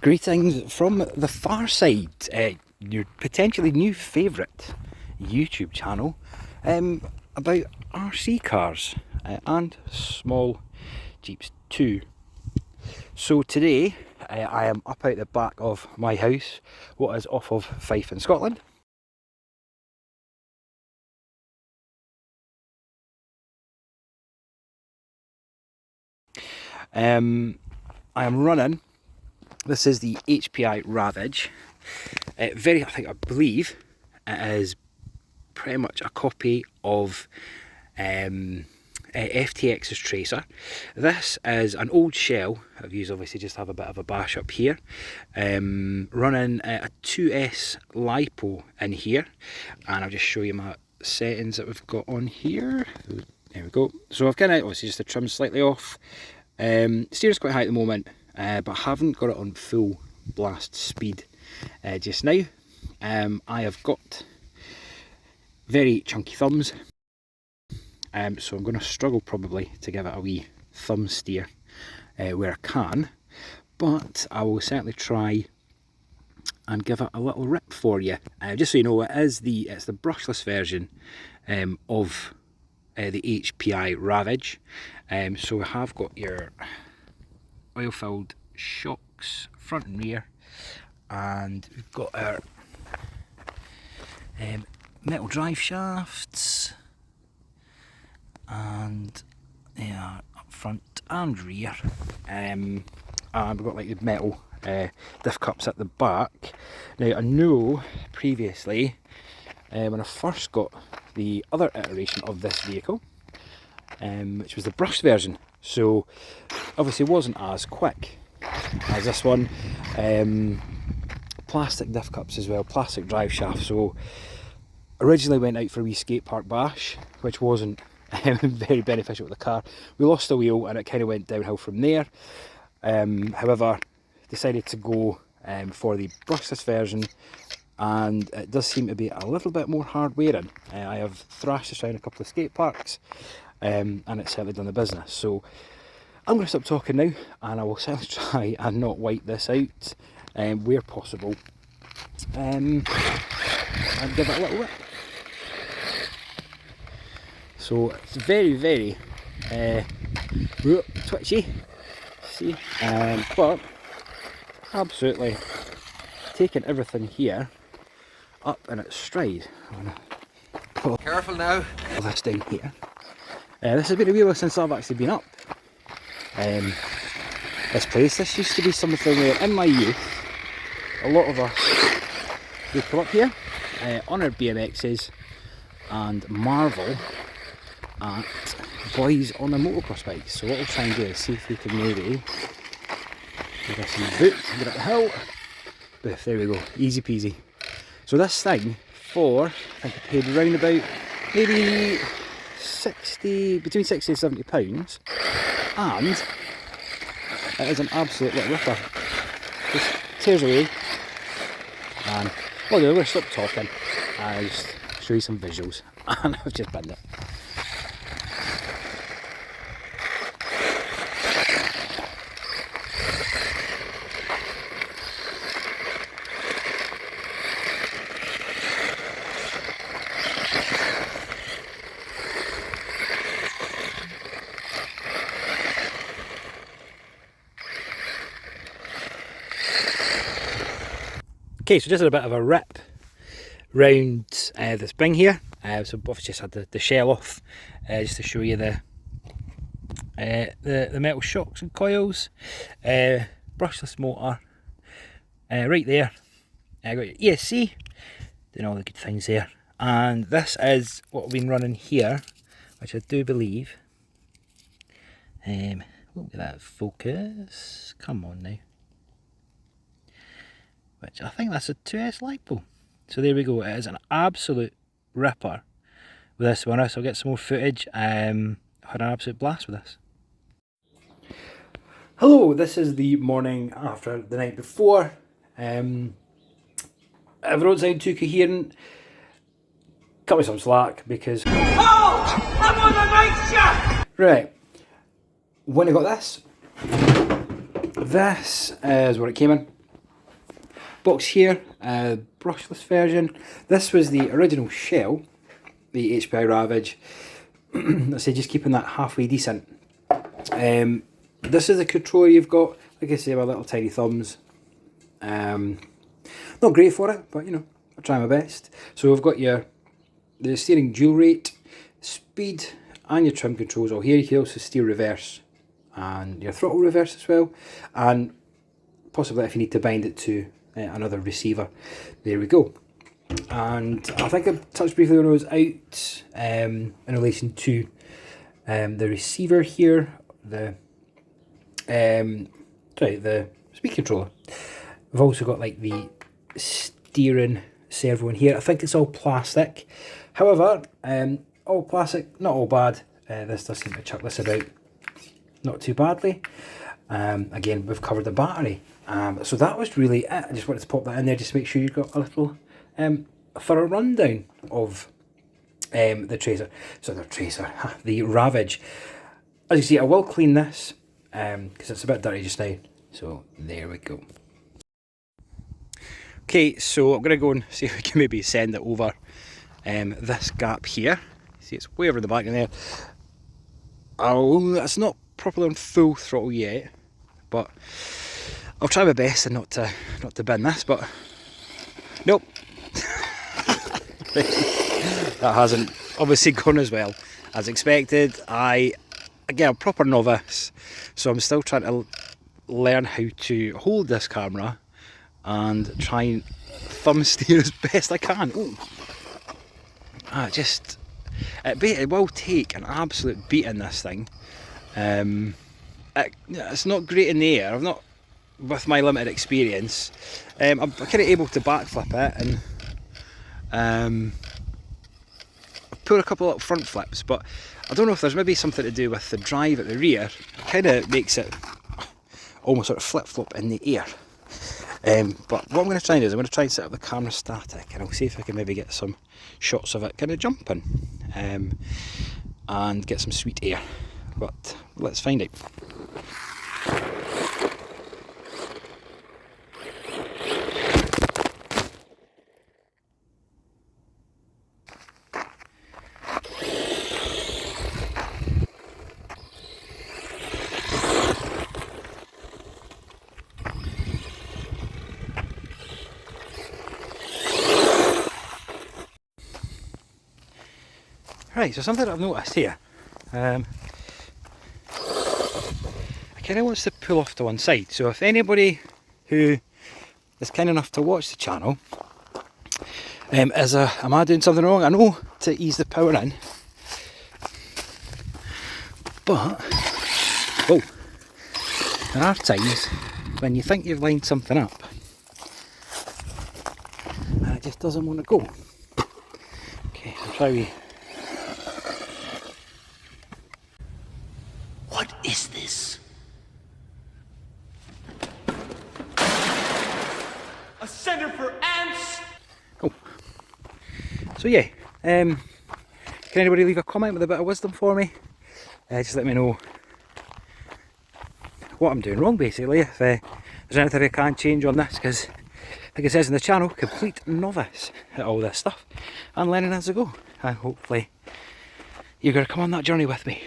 Greetings from the far side, your potentially new favourite YouTube channel about RC cars and small Jeeps too. So today I am up out the back of my house, what is off of Fife in Scotland. I am running. This is the HPI Ravage. I believe it is pretty much a copy of FTX's Tracer. This is an old shell. I've used obviously just have a bit of a bash up here. Running a 2S LiPo in here, and I'll just show you my settings that we've got on here. There we go. So I've kind of obviously just the trim slightly off. Steering's quite high at the moment. But I haven't got it on full blast speed just now. I have got very chunky thumbs, so I'm going to struggle probably to give it a wee thumb steer where I can, but I will certainly try and give it a little rip for you. Just so you know, it's the brushless version of the HPI Ravage. So we have got your oil-filled shocks front and rear, and we've got our metal drive shafts, and they are up front and rear, and we've got like the metal diff cups at the back. Now I know previously when I first got the other iteration of this vehicle, which was the brushed version, so obviously wasn't as quick as this one. Plastic diff cups as well, plastic drive shaft. So originally went out for a wee skate park bash, which wasn't very beneficial with the car. We lost a wheel and it kind of went downhill from there. However, decided to go for the brushless version, and it does seem to be a little bit more hard wearing. I have thrashed this around a couple of skate parks, and it's certainly done the business. So I'm going to stop talking now, and I will certainly try and not wipe this out where possible, and give it a little whip. So it's very, very twitchy, see, but absolutely taking everything here up in its stride. Careful now. Pull this down here. This has been a wheel since I've actually been up. This place, this used to be something where in my youth a lot of us would come up here on our BMXs and marvel at boys on their motocross bikes. So what we'll try and do is see if we can maybe give us some boot, get up the hill. Boof, there we go, easy peasy. So this thing for, I think I paid around about maybe between 60 and 70 pounds, and it is an absolute little ripper. Just tears away, and well, I'm going to stop talking and I'll just show you some visuals, and I've just binned it. Okay, so just a bit of a rip round the spring here. So obviously just had the shell off, just to show you the metal shocks and coils. Brushless motor right there. I got your ESC, doing all the good things there. And this is what we've been running here, which I do believe. Look at that focus. Come on now. Which I think that's a 2S LiPo. So there we go, it is an absolute ripper with this one. So I'll get some more footage. I had an absolute blast with this. Hello, this is the morning after the night before. If I don't sound too coherent, cut me some slack because... Oh! I'm on the night shot! Right, when I got this is what it came in. Box here, brushless version. This was the original shell, the HPI Ravage. Let's say just keeping that halfway decent. This is the controller you've got. Like I say, my little tiny thumbs. Not great for it, but you know, I'll try my best. So we've got the steering dual rate, speed, and your trim controls all here. You can also steer reverse and your throttle reverse as well, and possibly if you need to bind it to another receiver. There we go. And I think I touched briefly when I was out in relation to the receiver here, the speed controller. We've also got like the steering servo in here. I think it's all plastic. However, all plastic, not all bad. This does seem to chuck this about not too badly. Again, we've covered the battery. So that was really it. I just wanted to pop that in there just to make sure you've got a little thorough rundown of the Tracer. So the Ravage. As you see, I will clean this because it's a bit dirty just now. So there we go. Okay, so I'm going to go and see if we can maybe send it over this gap here. See, it's way over the back in there. Oh, it's not properly on full throttle yet, but I'll try my best and not to bin this, but nope. That hasn't obviously gone as well as expected. Again, I'm a proper novice, so I'm still trying to learn how to hold this camera and try and thumb steer as best I can. Ooh. It will take an absolute beating, this thing. It's not great in the air. I've not, with my limited experience, I'm kind of able to backflip it and pull a couple of front flips, but I don't know if there's maybe something to do with the drive at the rear. It kind of makes it almost sort of flip-flop in the air. But what I'm going to try and do is I'm going to try and set up the camera static, and I'll see if I can maybe get some shots of it kind of jumping and get some sweet air. But let's find out. Right, so something I've noticed here, it kind of wants to pull off to one side. So if anybody who is kind enough to watch the channel am I doing something wrong? I know to ease the power in, but there are times when you think you've lined something up and it just doesn't want to go. Okay, I'll try What is this? A center for ants? Oh. So yeah, can anybody leave a comment with a bit of wisdom for me? Just let me know what I'm doing wrong, basically, if there's anything I can change on this, because like it says in the channel, complete novice at all this stuff and learning as I go, and hopefully you're going to come on that journey with me.